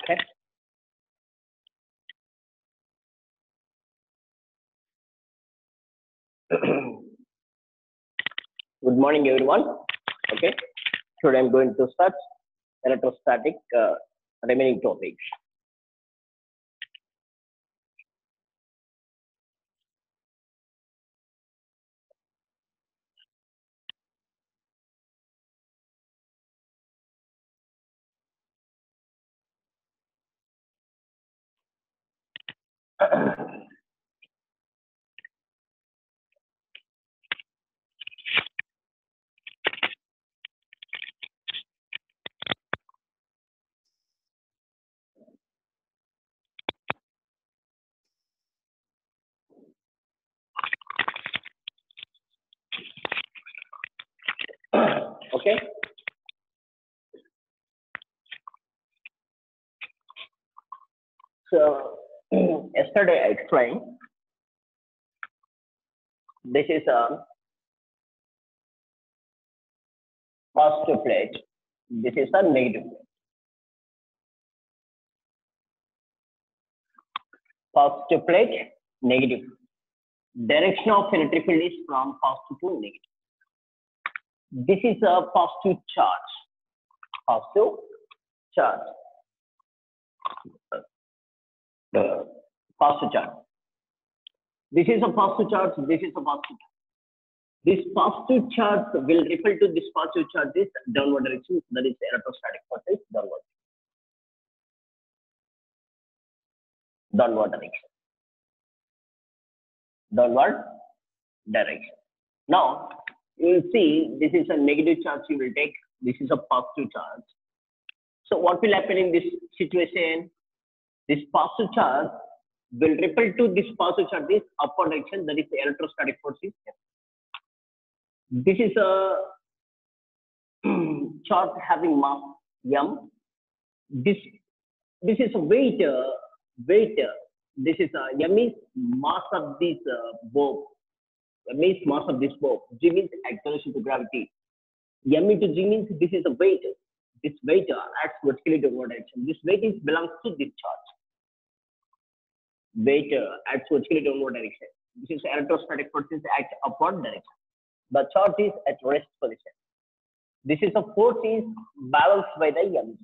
Okay. Good morning, everyone. Okay. Today I'm going to start electrostatic remaining topics. Okay. So yesterday I explained this is a positive plate. This is a negative plate. Positive plate, negative. Direction of electric field is from positive to negative. This is a positive charge. Positive charge. Positive charge. This is a positive charge. This is a positive charge. This positive charge will repel to this positive charge is downward direction. That is electrostatic force is downward. Downward direction. Downward direction. Now you will see this is a negative charge you will take. This is a positive charge. So what will happen in this situation? This positive charge will repel to this positive charge this upward direction. That is the electrostatic force is. This is a charge having mass m. This is a weight. This is a m is mass of this bulb. M is mass of this bulb. G means acceleration to gravity. M into G means this is a weight. This weight acts vertically downward direction. This weight is belongs to this charge. Weight acts vertically downward direction. This is electrostatic forces act upward direction. The charge is at rest position. This is a force is balanced by the mg.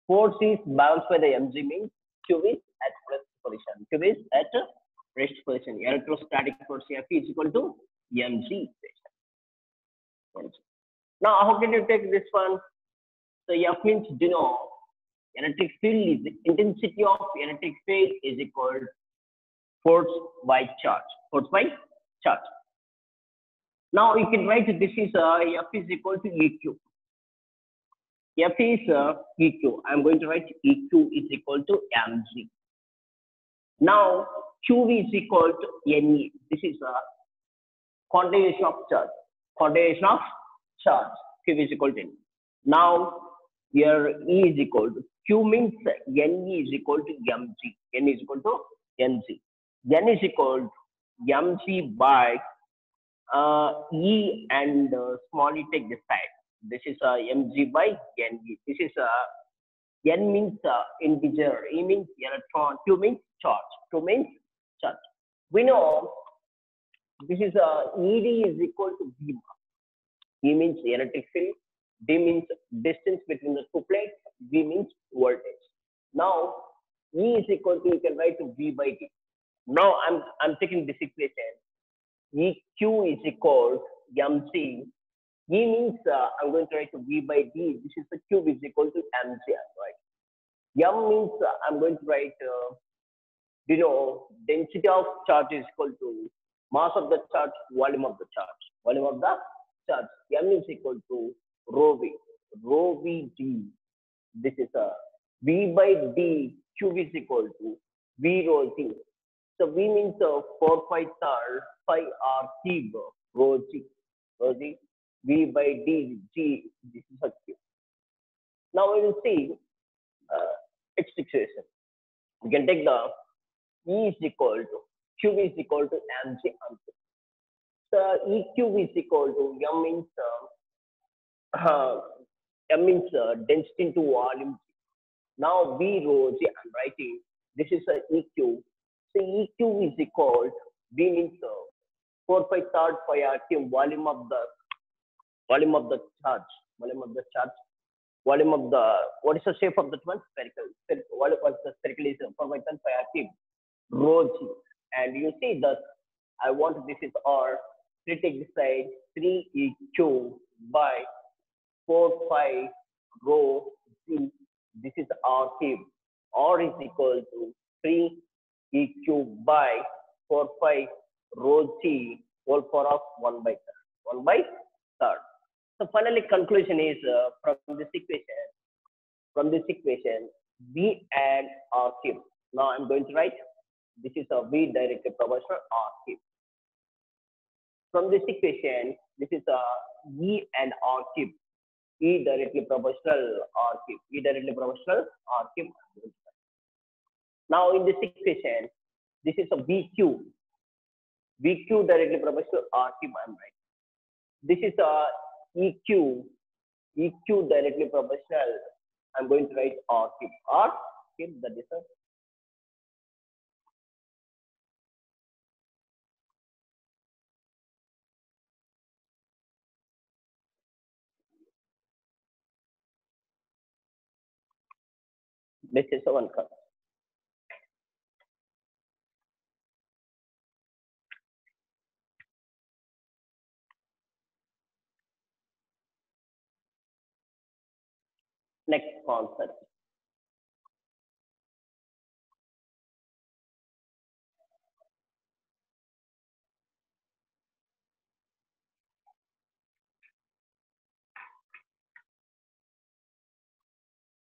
Force is balanced by the mg means Q is at rest position. Q is at rest position. Electrostatic force F is equal to mg. Now, how can you take this one? So F means denote electric field is the intensity of electric field is equal to force by charge. Force by charge. Now you can write this is F is equal to EQ. F is EQ. I'm going to write EQ is equal to mg. Now Q is equal to Ne. This is a quantization of charge. Quantization of charge. Q is equal to Ne. Now here E is equal to Q means Ne is equal to mg. N is equal to Nc. N is equal to mg by E and small e take this side. This is mg by Ne. This is N means integer, E means electron, Q means charge. Q means charge. We know this is Ed is equal to V. E means electric field, D means distance between the two plates, V means voltage. Now E is equal to, you can write to V by D. Now I'm taking this equation. EQ is equal to mc. E means I'm going to write to V by D. This is the Q is equal to mc, right? M means I'm going to write, density of charge is equal to mass of the charge, volume of the charge. Volume of the charge. M is equal to rho V. Rho V D. This is V by D. Q is equal to V rho T. So V means 4 pi pi r cube rho G. Rho G. V by D G. This is a Q. Now we will see its situation. We can take the E is equal to Q is equal to mg. So EQ is equal to M means density into volume. Now V rho, see, I'm writing, this is a EQ. So EQ is equal, V means 4 pi third pi RTM volume of the charge, volume of the charge, volume of the, what is the shape of that one? Spherical. Volume of the spherical is 4 pi third pi RTM, rho G. And you see that I want this is R, take this side, 3 EQ by 4 pi rho G. This is R cube. R is equal to 3 E cube by 4 pi rho G whole power of 1 by third. 1 by third. So finally conclusion is from this equation, V and R cube. Now I'm going to write, this is a V directly proportional R cube. From this equation, this is a V and R cube. E directly proportional R cube. E directly proportional R cube. Now in this equation, this is a VQ. VQ directly proportional R cube, I'm right. This is a EQ. EQ directly proportional. I'm going to write R cube. R cube, that is a this is a one color. Next concept.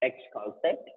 Next concept.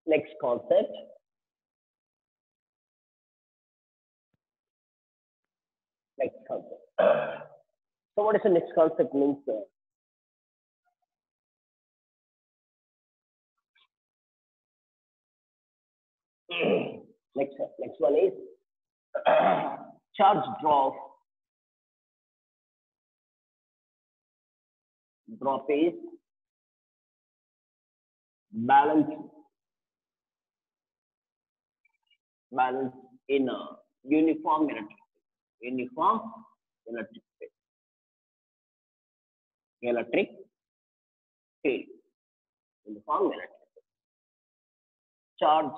Next concept. Next concept. So what is the next concept means? Next one is charge drop is balance in a uniform electric field. Uniform electric charge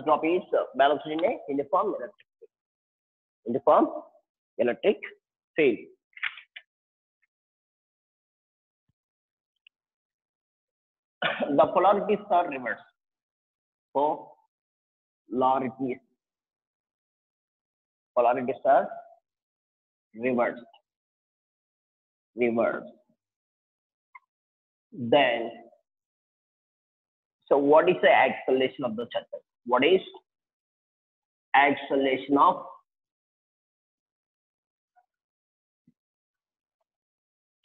drop is balanced in a uniform electric field. The polarities are reversed. Polarities are reversed. Then, so what is the acceleration of the charge? What is acceleration of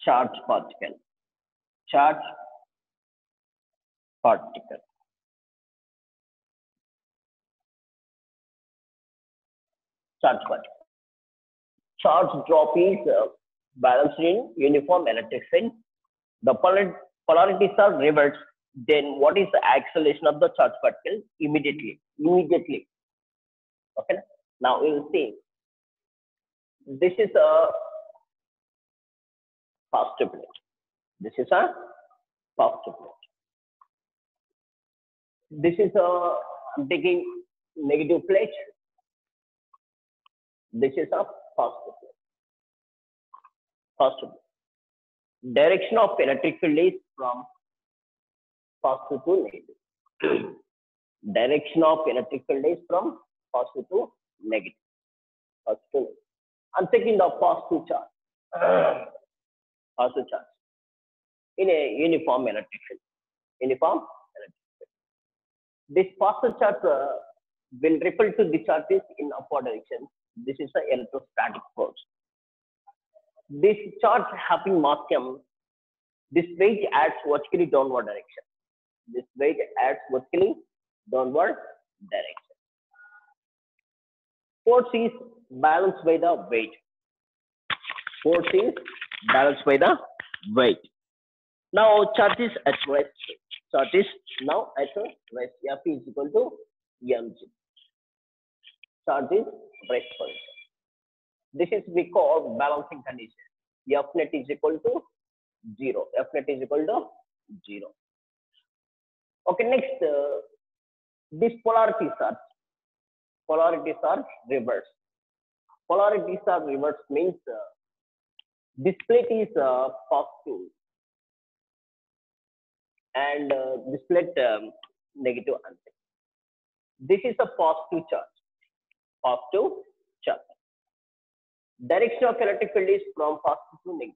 charge particle? Charge drop is balanced in uniform electric field. The polarities are reversed. Then what is the acceleration of the charge particle? Immediately. Okay. Now we will see. This is a positive plate. This is a, I'm taking negative plate. This is a positive plate. Direction of electric field is from positive to negative. Direction of electric field is from positive to negative. I'm taking the positive charge. in a uniform electric field. Uniform electric field. This faster charge will repel to the charges in upward direction. This is the electrostatic force. This charge having mass m, this weight acts vertically downward direction. This weight acts vertically downward direction. Force is balanced by the weight. Force is balanced by the weight. Now charge is at rest. Charge is now at rest. F is equal to mg. Charge is rest position. This is we call balancing condition. F net is equal to 0. F net is equal to 0. Okay, next, these polarities are reversed. Polarities are reversed means this plate is positive and this plate negative. This is a positive charge. Positive charge. Direction of electric field is from positive to negative.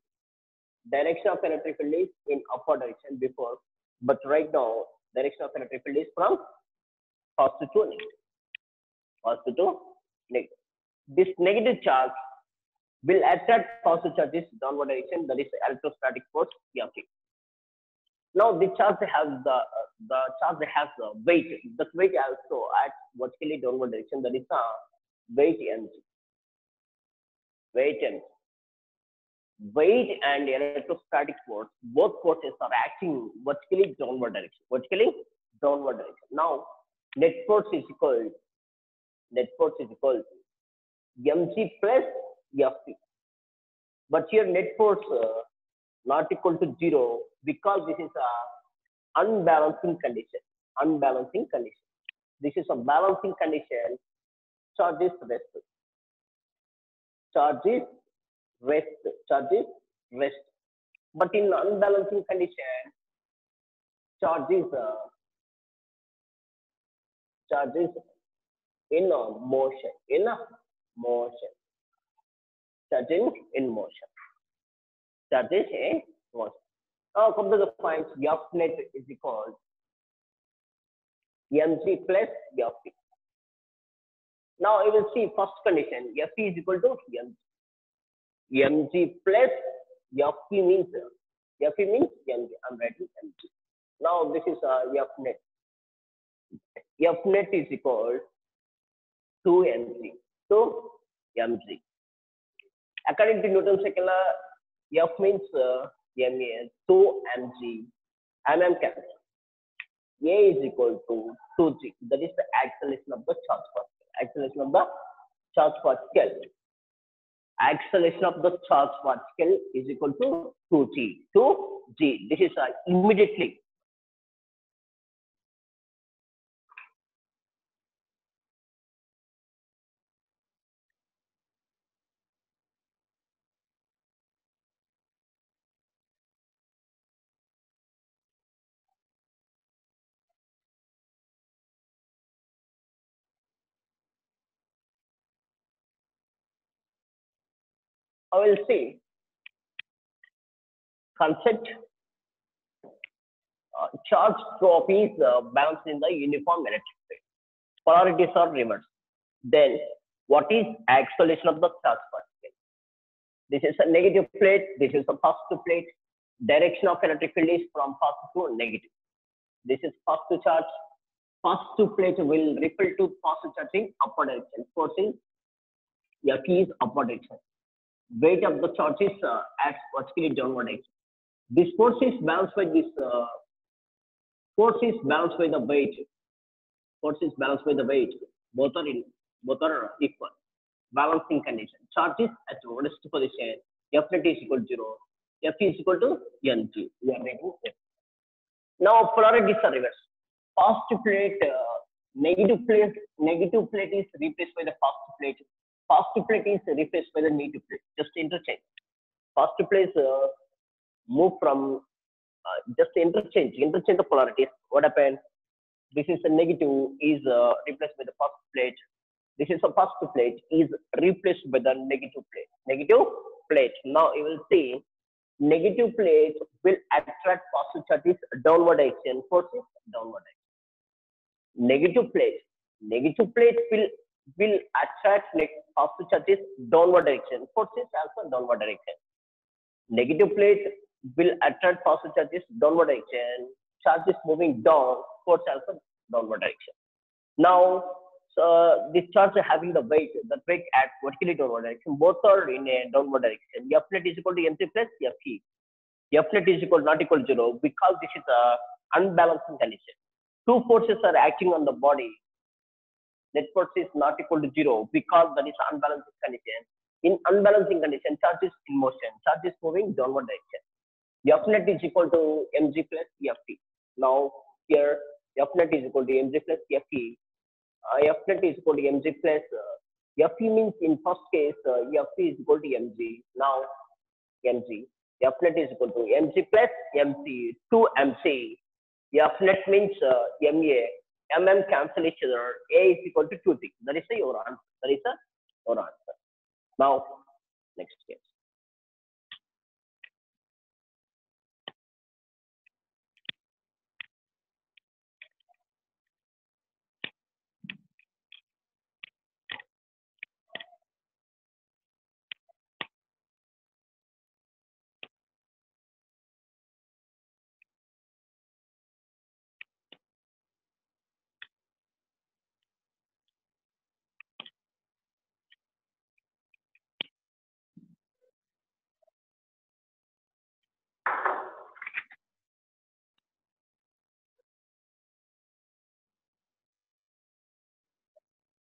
Direction of electric field is in upward direction before, but right now direction of electric field is from positive to negative. Positive to negative. This negative charge will attract positive charges downward direction. That is electrostatic force F. Now the charge has the weight. The weight also acts vertically downward direction. That is weight mg. Weight mg. Weight and electrostatic force, both forces are acting vertically downward direction. Vertically downward direction. Now net force is equal to mg plus Fp. But here net force not equal to 0 because this is a unbalancing condition. Unbalancing condition. This is a balancing condition. Charge is rest. Charge is rest. Charge is rest. But in unbalancing condition, charge is in motion. In motion. Charging in motion. Charges in motion. Now come to the points. F net is equal mg plus Fp. Now you will see first condition. Fp is equal to mg. Mg plus Fp means mg. I'm writing mg. Now this is F net. F net is equal to mg. To mg. According to Newton's second law, F means ma, 2 mg, mm cancel. A is equal to 2g. That is the acceleration of the charge particle. Acceleration of the charge particle. Acceleration of the charge particle is equal to 2g. 2g. This is immediately. I will see concept. Charge drop is balanced in the uniform electric field. Polarities are reversed. Then what is acceleration of the charge particle? This is a negative plate. This is a positive plate. Direction of electric field is from positive to negative. This is positive charge. Positive plate will repel to positive charge in upward direction. Forcing F is upward direction. Weight of the charge is acts vertically downward direction. This force is balanced by this. Force is balanced by the weight. Force is balanced by the weight. Both are equal. Balancing condition. Charge is at rest position. F net is equal to 0. F is equal to mg. We are writing F. Now polarities are reversed. Positive plate, negative plate is replaced by the positive plate. Positive plate is replaced by the negative plate. Just interchange. Positive plates move from just interchange the polarities. What happened? This is a negative is replaced by the positive plate. This is a positive plate is replaced by the negative plate. Negative plate. Now you will see Negative plate will attract positive charges downward direction. Force is downward direction. Negative plate will attract positive charges downward direction. Force is also downward direction. Negative plate will attract positive charges downward direction. Charge is moving down. Force also downward direction. Now, this charge having the weight at vertically downward direction. Both are in a downward direction. F net is equal to mc plus Fe. F net is equal not equal to 0 because this is a unbalancing condition. Two forces are acting on the body. Net force is not equal to 0 because that is unbalancing condition. In unbalancing condition, charge is in motion. Charge is moving downward direction. F net is equal to mg plus Fe. Now here F net is equal to mg plus Fe. F net is equal to mg plus Fe means in first case Fe is equal to mg. Now mg. F net is equal to mg plus mc 2 mc. F net means ma, cancel each other. A is equal to 2 6. That is your answer. That is your answer. Now next case.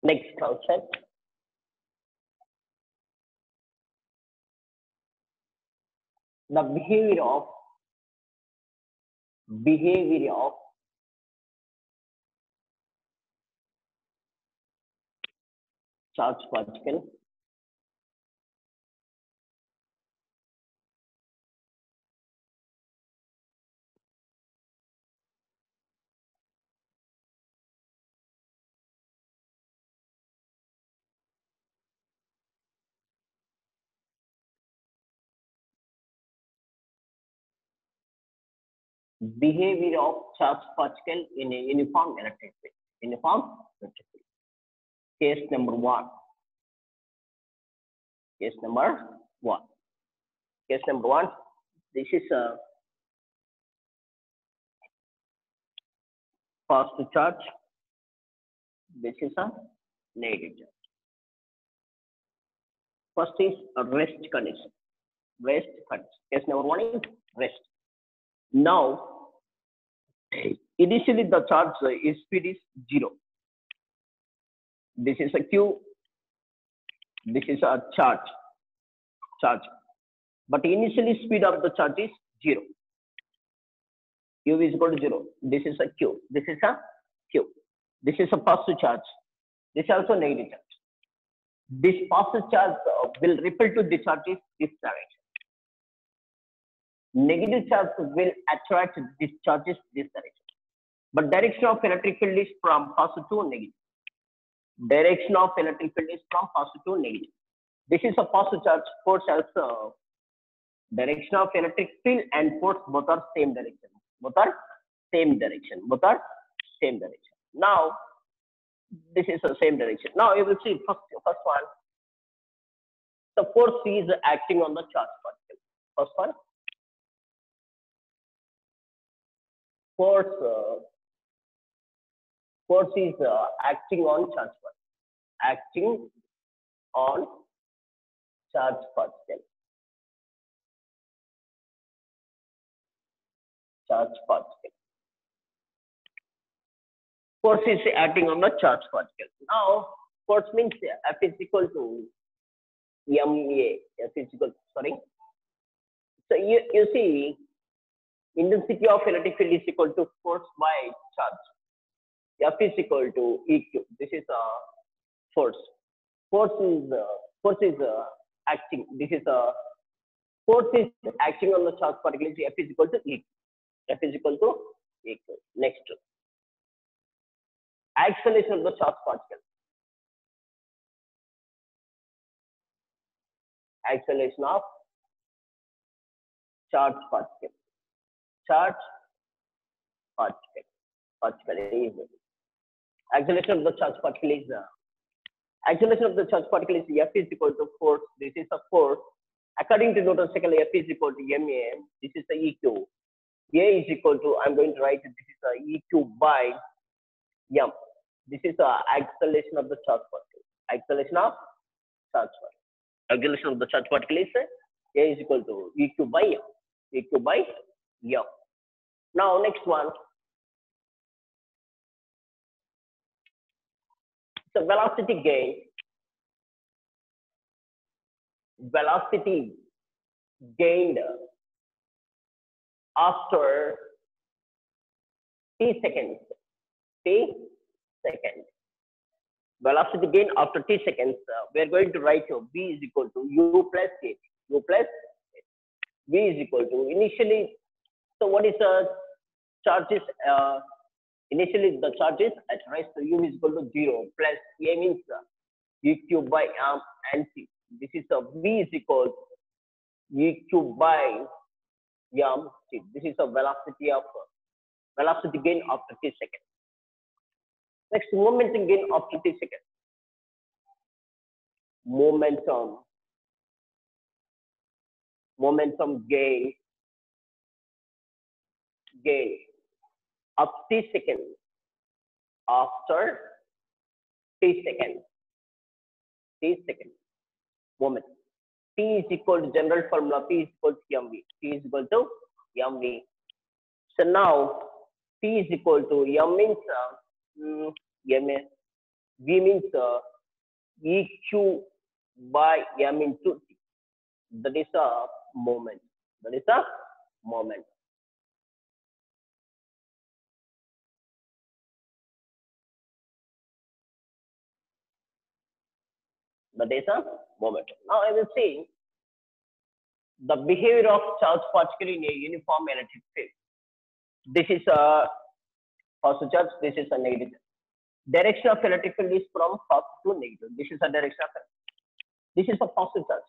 Next concept. The behavior of charge particle behavior of charge particle in a uniform electric field. Uniform electric field. Case number one. Case number one. Case number one. This is a positive charge. This is a negative charge. First is a rest condition. Rest condition. Case number one is rest. Now, initially the charge speed is 0. This is a Q. This is a charge. But initially speed of the charge is 0. Q is equal to 0. This is a Q. This is a Q. This is a positive charge. This is also negative charge. This positive charge will repel to discharges this direction. Negative charge will attract discharges this direction. But direction of electric field is from positive to negative. Direction of electric field is from positive to negative. This is a positive charge. Force also. Direction of electric field and force both are same direction. Both are same direction. Now, this is the same direction. Now you will see first one. The force is acting on the charge particle. First one. Force is acting on charge particle. Acting on charge particle. Force is acting on the charge particle. Now, force means F is equal to ma. F is equal to, sorry. So you see, intensity of electric field is equal to force by charge. F is equal to EQ. This is a force. Force is acting. This is a force is acting on the charge particle. F is equal to EQ. F is equal to EQ. Next, acceleration of the charge particle. Acceleration of charge particle. Charge particle. Particle is acceleration of the charge particle is acceleration of the charge particle is F is equal to force. This is a force. According to Newton's second law, F is equal to ma. This is the EQ. A is equal to, I'm going to write it, this is the EQ by m. This is the acceleration of the charge particle. Acceleration of charge particle. Acceleration of the charge particle is A is equal to EQ by m. EQ by m. Now next one. So velocity gain. Velocity gained after t seconds. T seconds. Velocity gain after t seconds. We are going to write v is equal to u plus h. U plus h. V is equal to initially. So what is the charges? Initially the charges at rest u is equal to 0 plus a means eq by m and t. This is a v is equal to eq by m t. This is a velocity gain after t seconds. Next, momentum gain after t seconds. Momentum gain of t seconds after t seconds. Moment. T is equal to general formula. P is equal to mv. T is equal to mv. So now T is equal to m means v means eq by m into t. That is a moment. That is a moment. That is a moment. Now I will see the behavior of charge particle in a uniform electric field. This is a positive charge. This is a negative. Direction of electric field is from positive to negative. This is a direction of electric. This is a positive charge.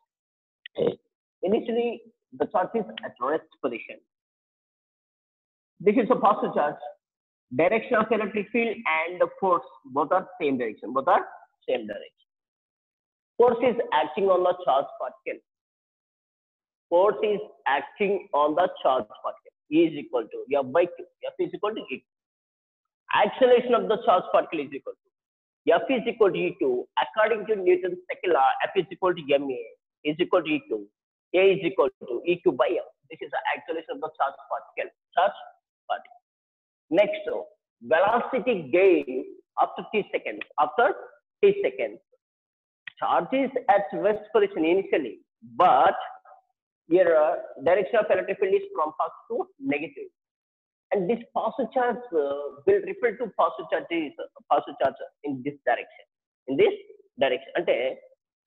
Initially, the charge is at rest position. This is a positive charge. Direction of electric field and the force both are same direction. Force is acting on the charge particle. Force is acting on the charge particle. E is equal to F by Q. F is equal to E. Acceleration of the charge particle is equal to F is equal to E2. According to Newton's second law, F is equal to ma is equal to E2. A is equal to EQ by M. This is the acceleration of the charge particle. Next, velocity gain after t seconds. Charge is at rest position initially, but here direction of electric field is from positive to negative, and this positive charge will refer to positive charge in this direction. And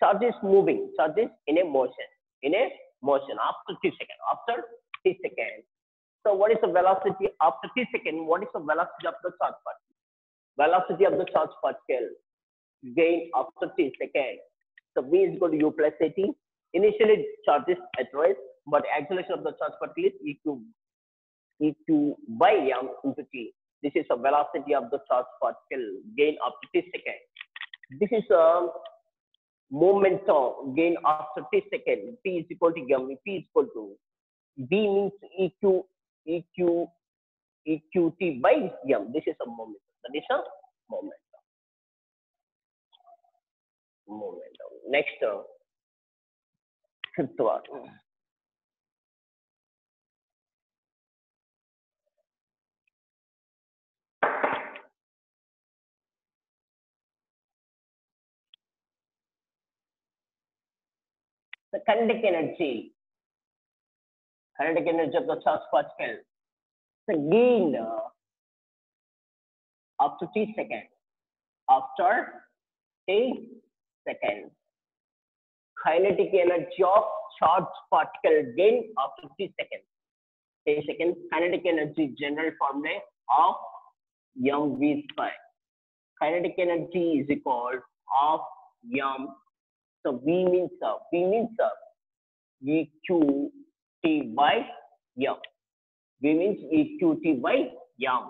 charge is moving. Charge is in a motion after t seconds. So what is the velocity after t seconds? What is the velocity of the charge particle? Velocity of the charge particle gain after t seconds. So v is equal to u plus at. Initially charge is at rest, but acceleration of the charge particle is eq by m into t. This is a velocity of the charge particle gain after t seconds. This is a momentum gain after t seconds. P is equal to m. P is equal to v means eqt by m. This is a momentum. That is a momentum. Next, fifth one. The kinetic energy of the charge particle. The gain after t seconds. Kinetic energy of charge particle gain after t seconds. Kinetic energy general formula of mv square. Kinetic energy is equal of m. So v means eq t by m. V means EQT by m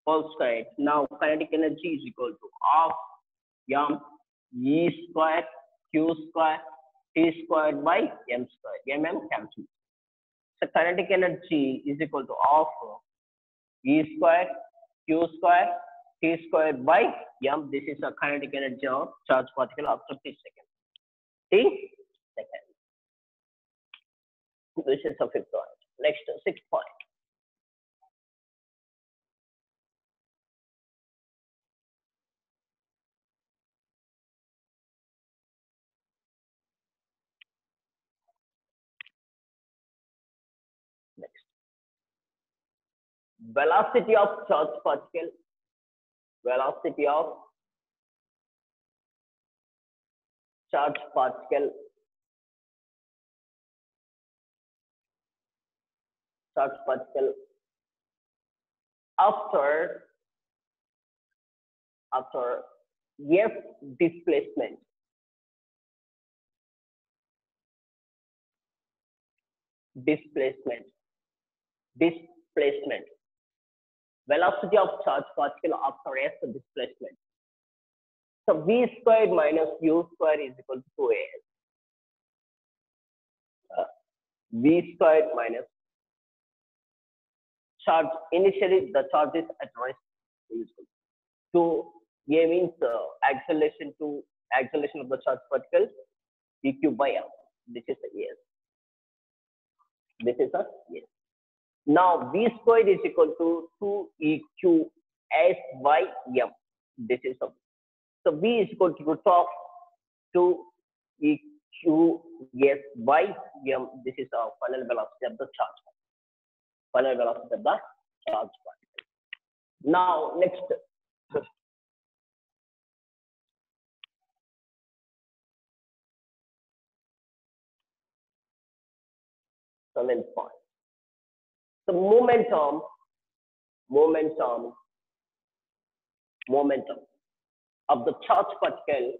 whole square. Now kinetic energy is equal to half m E square Q square T squared by m square. Mm cancel. So kinetic energy is equal to half E square Q square T squared by m. This is a kinetic energy of charged particle after T seconds. T seconds. This is a fifth point. Next, sixth point. Next, velocity of charged particle. Velocity of charged particle. Charged particle after F displacement. Displacement. Displacement. Velocity of charged particle after F displacement. So V squared minus U squared is equal to 2AS. V squared minus charge. Initially, the charge is at rest. So A means acceleration of the charged particle EQ by M. This is a yes. This is a yes. Now V squared is equal to 2 EQS by M. This is a so V is equal to root of 2 EQS by M. This is our final velocity of the charge. Final velocity of the charge particle. Now next. Seventh point. The momentum of the charged particle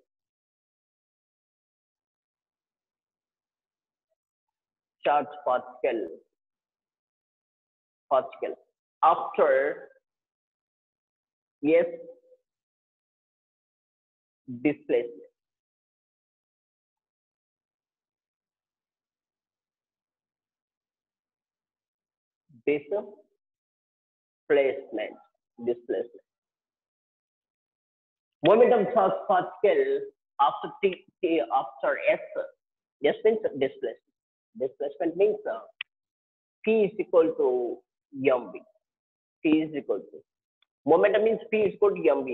after yes displacement. Displacement. Momentum charged particle after after S. S means displacement. Displacement means P is equal to mv. P is equal to momentum means P is equal to mv.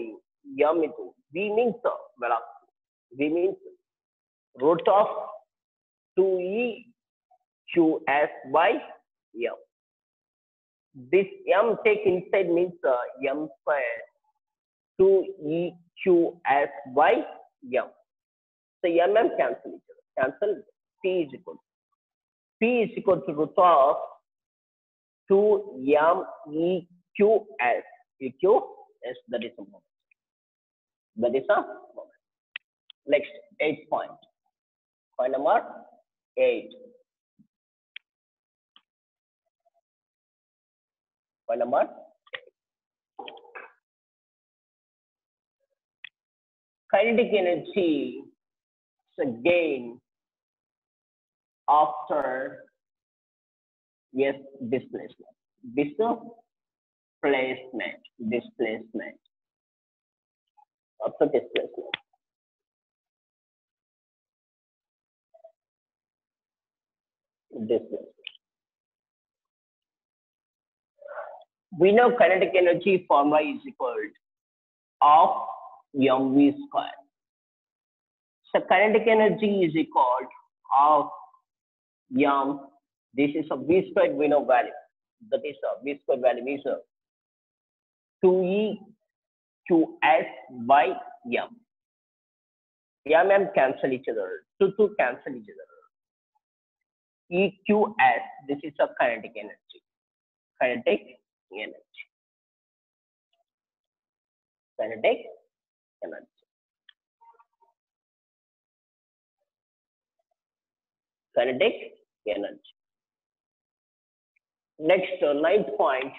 M into V means velocity. V means root of 2e qs by m. This m take inside means m square 2e qs by m. So mm cancel each other. Cancel. P is equal to root of 2 m e q s. EQ s, that is a moment. That is a moment. Next, 8th point. Point number 8. Point number 8. Kinetic energy is a gain after yes displacement. Displacement. After displacement. We know kinetic energy formula is equal to half mv square. So kinetic energy is equal to half m. This is a v squared we know value. That is a v squared value is 2e qs by m. M cancel each other. 2 cancel each other. EQS, this is a kinetic energy. Kinetic energy. Next, ninth point.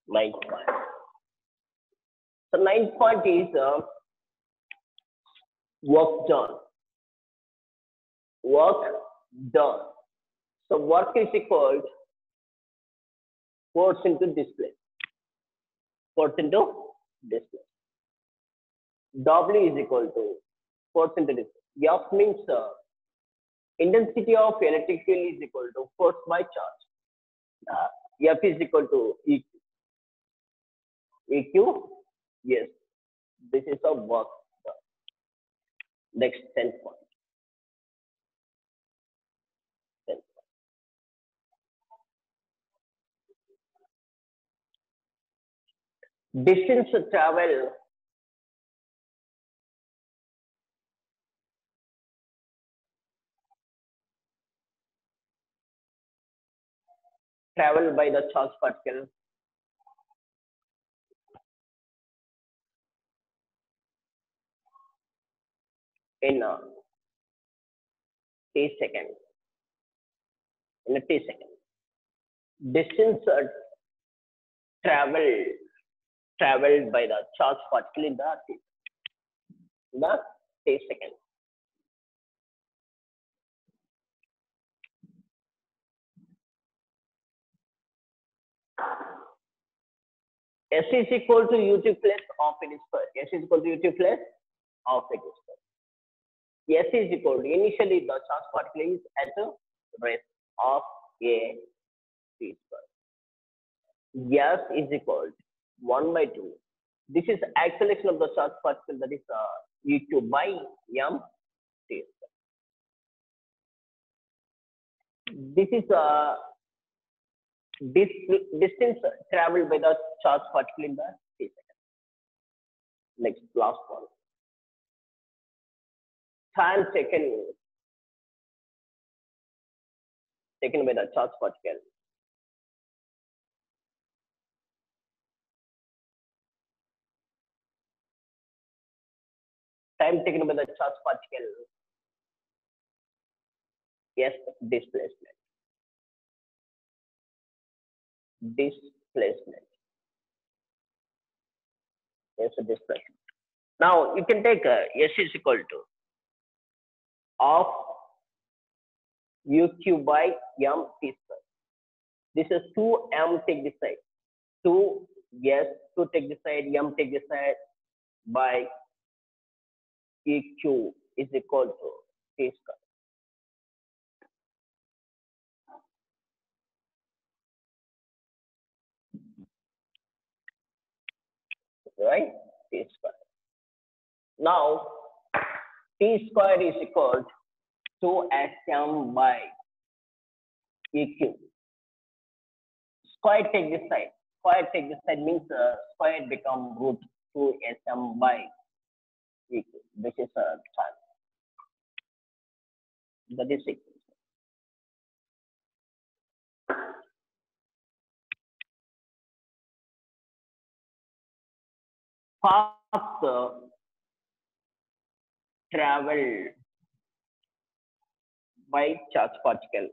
Ninth point. So ninth point is work done. Work done. So work is equal to force into display. Force into display. W is equal to force into display. F means intensity of electric field is equal to force by charge. F is equal to EQ. EQ, yes, this is a work done. Next 10 point. 10 point. Distance travel by the charge particle in t seconds. In a t second. Distance traveled by the charge particle in the t second. S is equal to ut plus of it square. S is equal to ut plus of it square. S is equal to, initially the charge particle is at the rest of a t square. S is equal to 1 by 2. This is acceleration of the charge particle, that is u2 by m t square. This is distance traveled by the charge particle in the t second. Next, last one. Time taken by the charge particle. Time taken by the charge particle. Yes, displacement. Displacement. Yes, displacement. Now you can take S is equal to of uq by m t square. This is 2m take this side. 2 yes, 2 take this side, m take this side by eq is equal to t square. Right? T square. Now t square is equal to sm by eq. Square take this side. Square take this side means square become root 2 sm by eq. This is a time. That is it. Path travel by charge particle.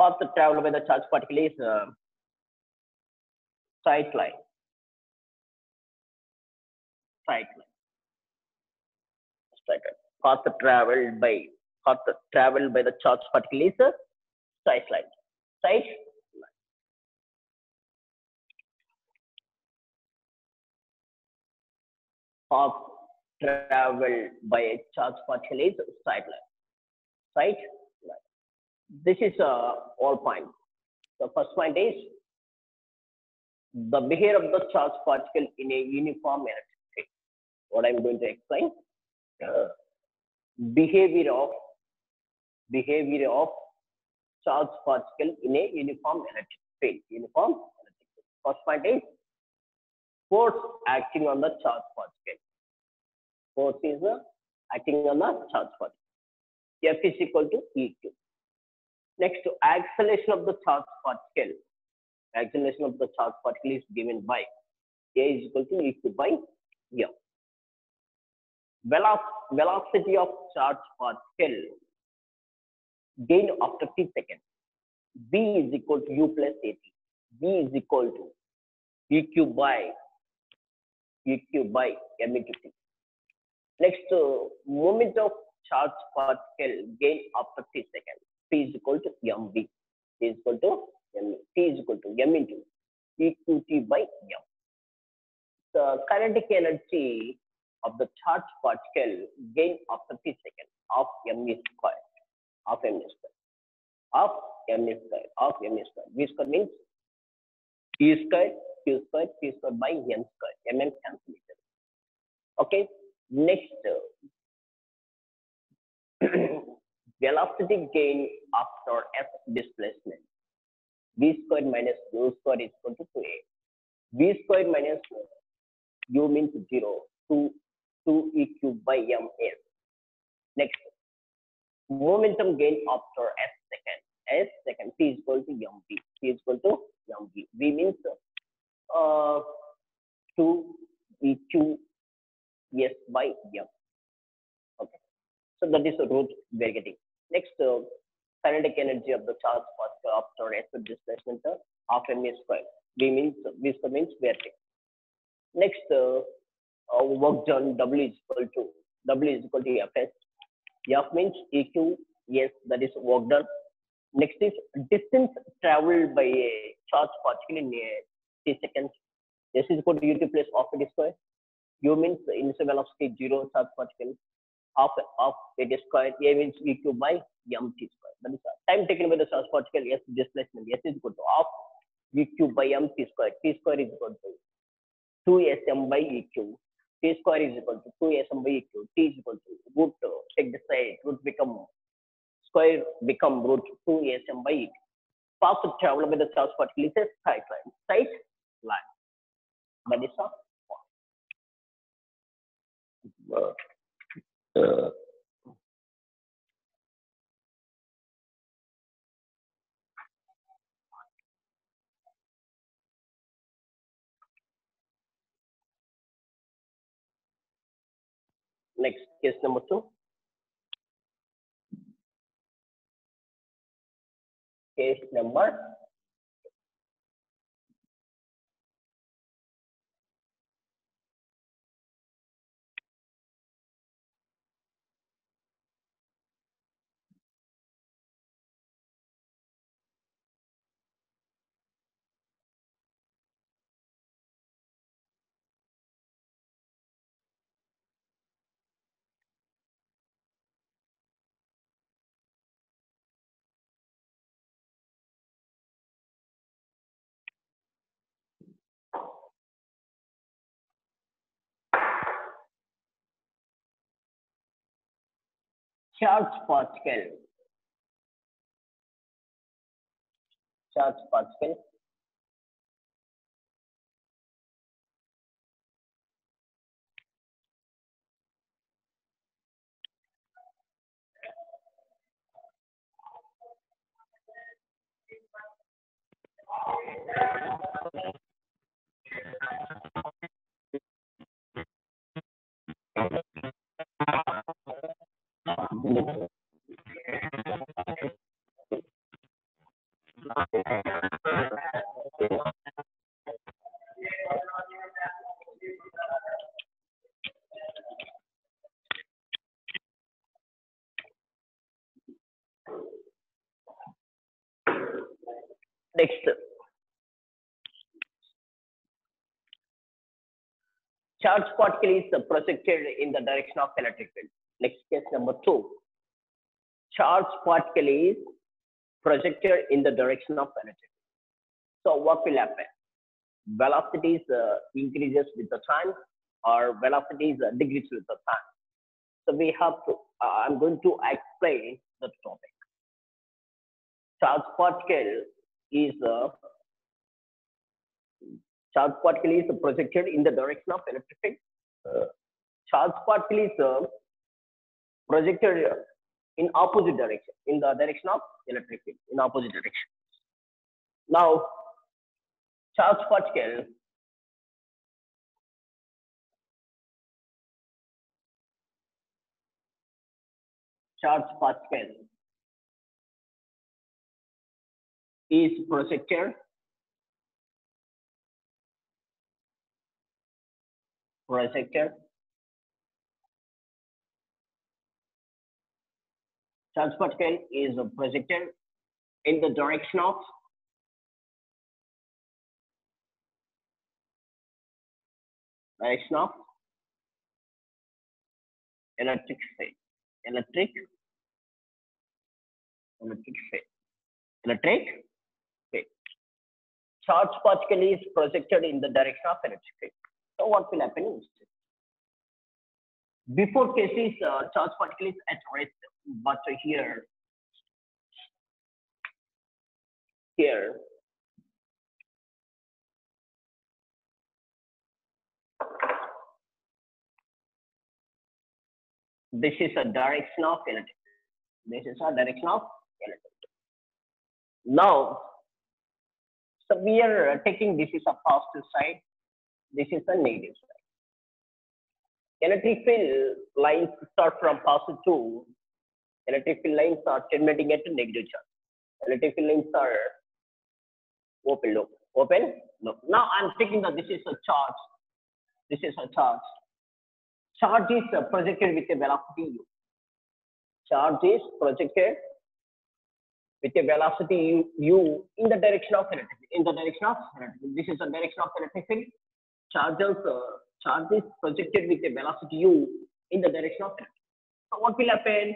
Path travel by the charge particle is straight line. Straight line. Straight line. Path traveled by the charge particle is a straight line. Straight line. Path traveled by a charge particle is straight line. Straight line. This is all points. The first point is the behavior of the charge particle in a uniform electric field. What I'm going to explain. Behavior of charge particle in a uniform electric field. Uniform electric field. First point is force acting on the charge particle. Force is acting on the charge particle. F is equal to EQ. Next, acceleration of the charged particle. Acceleration of the charged particle is given by A is equal to E by M. Velocity of charged particle gain after t seconds. V is equal to U plus AT. V is equal to EQ by M into T. Next, moment of charged particle gain after t seconds. P is equal to mv. T is equal to m. T is equal to m into EQT by m. The kinetic energy of the charged particle gain after t seconds of m square. Of m square. Of m square. Of m square. V square means E square, Q square, P square by m square. M cancel each other. Okay. Next, velocity gain after f displacement. V square minus U square is equal to 2a. V square minus U means 0. 2 EQ by m s. Next, momentum gain after s second. S second. P is equal to mv. P is equal to mv. V means 2 EQ s by m. Okay. So that is the root we are getting. Next, kinetic energy of the charge particle after s displacement of m square. V square means vertex. Next, work done. W is equal to Fs. F means EQ. Yes, that is work done. Next is distance traveled by a charge particle in t seconds. S is equal to ut plus half a square. U means initial velocity 0 charge particle. Half it square. A means EQ by mt square. That is time taken by the charge particle. S displacement. S is equal to half EQ by mt square. T square is equal to 2sm by EQ. T square is equal to 2sm by EQ. T is equal to root. Take the side. Root become square become root 2sm by EQ. Path to travel by the charge particle is a straight line. Straight line. That is all. Next, case number 2. Case number charge particle. Charge particle. Next, charge particle is projected in the direction of electric field. Next, case number 2. Charge particle is projected in the direction of electric field. So what will happen? Velocities increases with the time, or velocities decreases with the time. So we have to. I'm going to explain the topic. Charge particle is projected in the direction of electric field. Charge particle is projected in opposite direction, in the direction of electric field, in opposite direction. Now, charged particle is projected charged particle is projected in the direction of electric field. Electric field. Charged particle is projected in the direction of electric field. So what will happen is, before cases, charged particle is at rest, but here this is a direction of electric field. Now, so we are taking this is a positive side, this is a negative side. Electric field lines start from positive to electric field lines are terminating at a negative charge. Electric field lines are open loop. Now I'm taking that this is a charge. Charge is projected with a velocity u. Charge is projected with a velocity u in the direction of electric field. This is the direction of electric field. Charge is projected with a velocity u in the direction of electric field. So what will happen?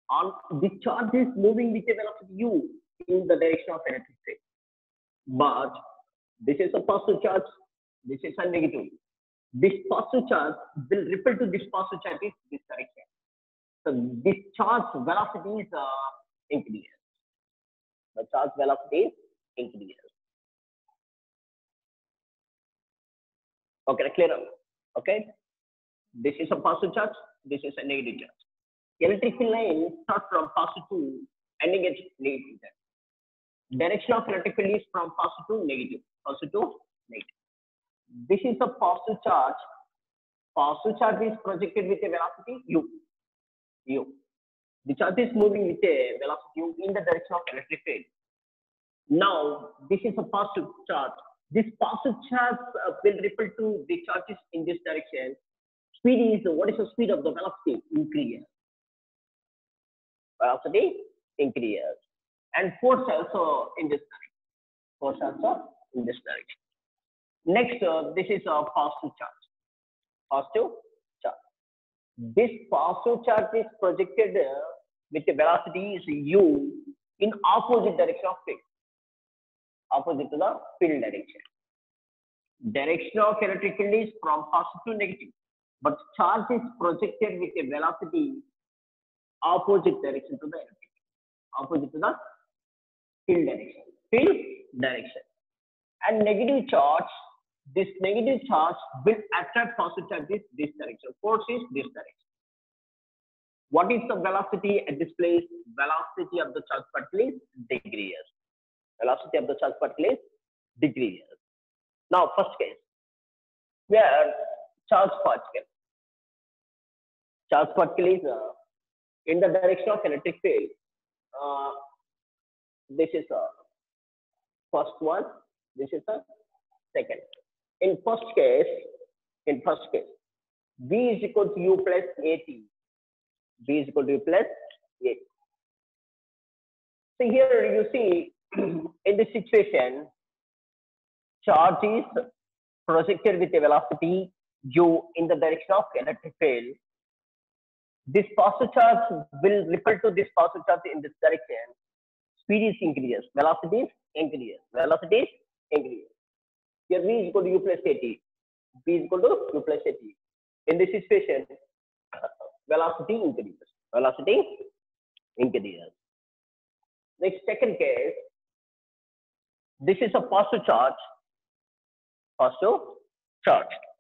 On the charge is moving with a velocity u in the direction of electric field. But this is a positive charge. This is a negative. This positive charge will repel to this positive charge in this direction. So this charge velocity is increases. The charge velocity increases. Okay, clear? Okay. This is a positive charge. This is a negative charge. Electric field line start from positive to ending at negative charge. Direction of electric field is from positive to negative. This is a positive charge. Positive charge is projected with a velocity u. The charge is moving with a velocity u in the direction of electric field. Now, this is a positive charge. This positive charge will repel to the charges in this direction. Speed is, what is the speed of the velocity? Increase. Velocity increases. And force also in this direction. Next, this is a positive charge. This positive charge is projected with a velocity is u in opposite direction of field. Opposite to the field direction. Direction of electric field is from positive to negative, but charge is projected with a velocity opposite direction to the electric field. Opposite to the field direction. And negative charge, this negative charge will attract positive charge this direction. Force is this direction. What is the velocity at this place? Velocity of the charge particle is degrees. Velocity of the charge particle is degrees. Now, first case, where charge particle is in the direction of electric field. This is a first one. This is a second. In first case, V is equal to U plus AT. V is equal to U plus AT. So here you see, in this situation, charge is projected with a velocity u in the direction of electric field. This positive charge will repel to this positive charge in this direction. Speed is increases. Velocity is increases. Here V is equal to U plus AT. V is equal to U plus AT. In this situation, velocity increases. Next, second case, this is a positive charge.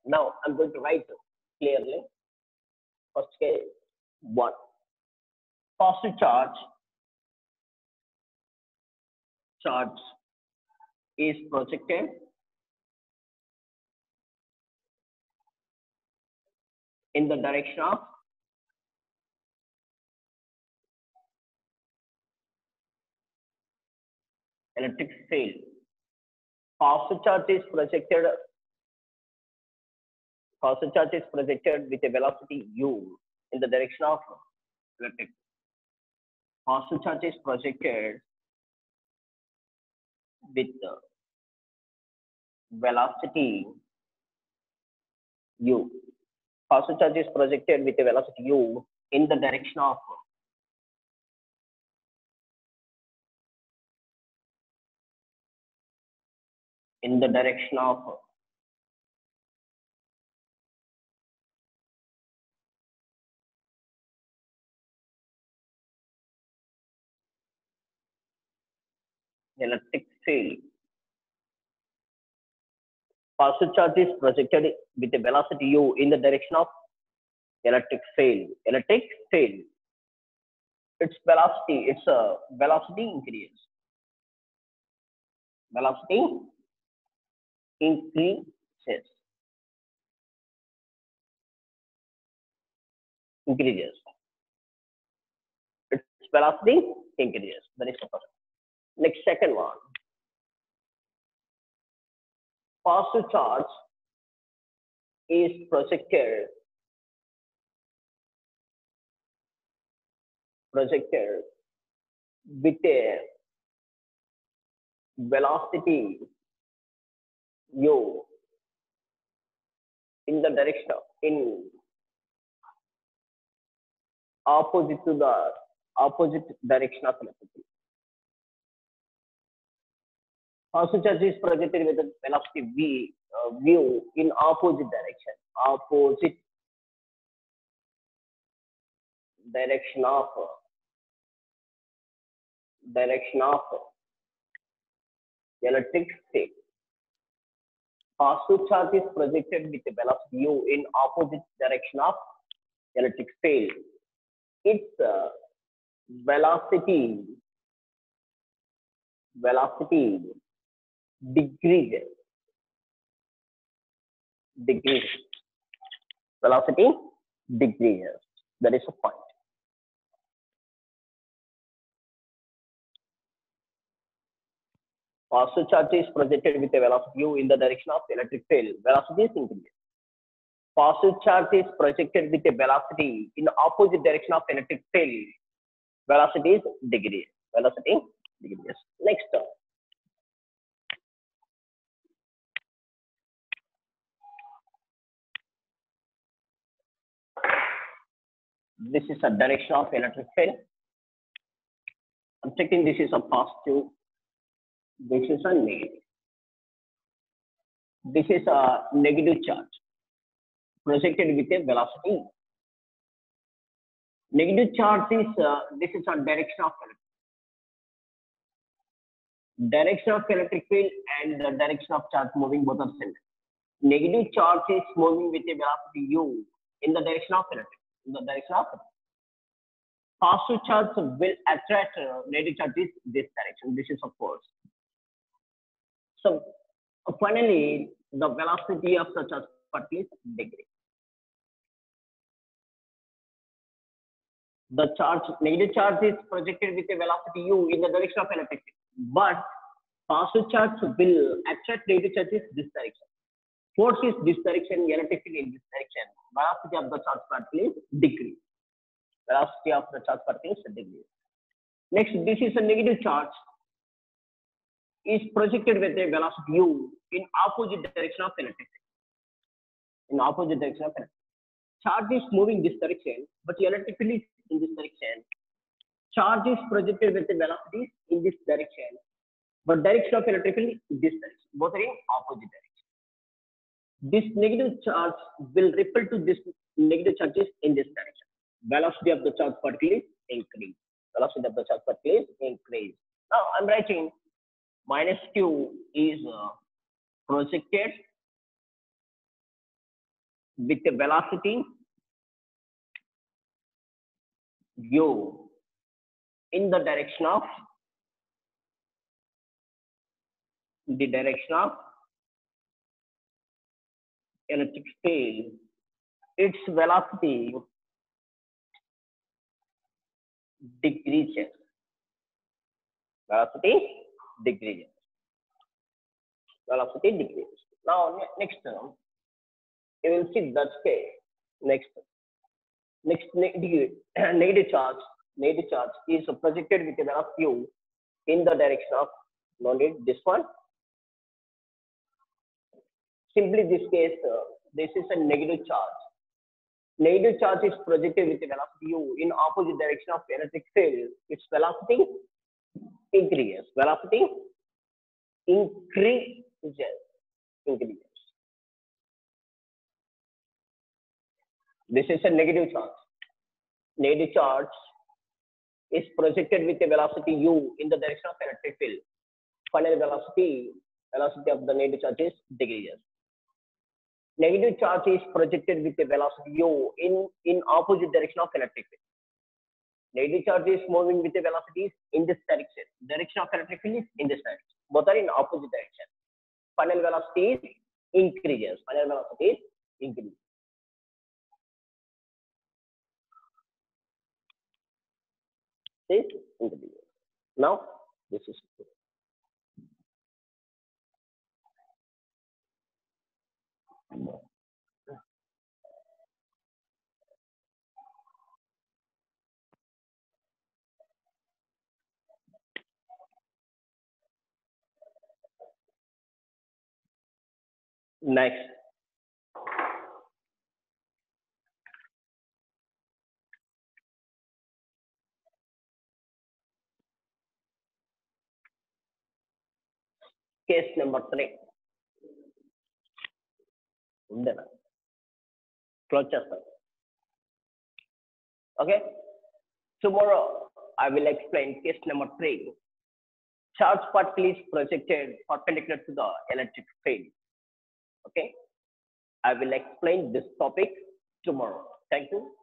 Now I'm going to write clearly. First case 1. Positive charge is projected in the direction of electric field. Positive charge is projected with a velocity u in the direction of electric. Positive charge is projected with velocity u. Positive charge is projected with a velocity u in the direction of electric field. Positive charge is projected with a velocity u in the direction of electric field. Electric field. Its velocity increases. Velocity increases. Its velocity increases. That is the first. Next, second one. Positive charge is projected with a velocity u in the direction in opposite direction of electric field. Positive charge is projected with a velocity v in opposite direction of electric field. Positive charge is projected with a velocity u in opposite direction of electric field. Its velocity decreases. Velocity decreases. That is a point. Positive charge is projected with a velocity u in the direction of electric field. Velocity is increased. Positive charge is projected with a velocity in the opposite direction of electric field. Velocity is decreased. Next term. This is a direction of electric field. I'm checking this is a positive. This is a negative. This is a negative charge projected with a velocity. Negative charge is this is a direction of electric field and the direction of charge moving both are same. Negative charge is moving with a velocity u in the direction of electric. Positive charge will attract negative charge is this direction. This is of course. So finally, the velocity of the charge particle is decreased. The negative charge is projected with a velocity u in the direction of electric field, but positive charge will attract negative charge is this direction. Force is this direction, electric field in this direction. Velocity of the charge particle is decreased. Next, this is a negative charge is projected with a velocity u in opposite direction of electric field. Charge is moving this direction, but electric field is in this direction. Charge is projected with the velocities in this direction, but direction of electric field is this direction. Both are in opposite direction. This negative charge will repel to this negative charges in this direction. Velocity of the charge particle is increased. Now I'm writing minus q is projected with a velocity u in the direction of electric field, its velocity decreases. Velocity decreases. Now, next term, you will see that case. Next negative charge is projected with a velocity u in the direction of, no need this one. Simply this case, this is a negative charge. Negative charge is projected with a velocity u in opposite direction of electric field. Its velocity increases. This is a negative charge. Negative charge is projected with a velocity u in the direction of electric field. Final velocity of the negative charge is decreases. Negative charge is projected with a velocity u in opposite direction of electric field. Negative charge is moving with a velocity in this direction. Direction of electric field is in this direction. Both are in opposite direction. Final velocity is increases. Now, this is next. Case number 3. Okay. Tomorrow I will explain case number 3. Charge particle is projected perpendicular to the electric field. Okay. I will explain this topic tomorrow. Thank you.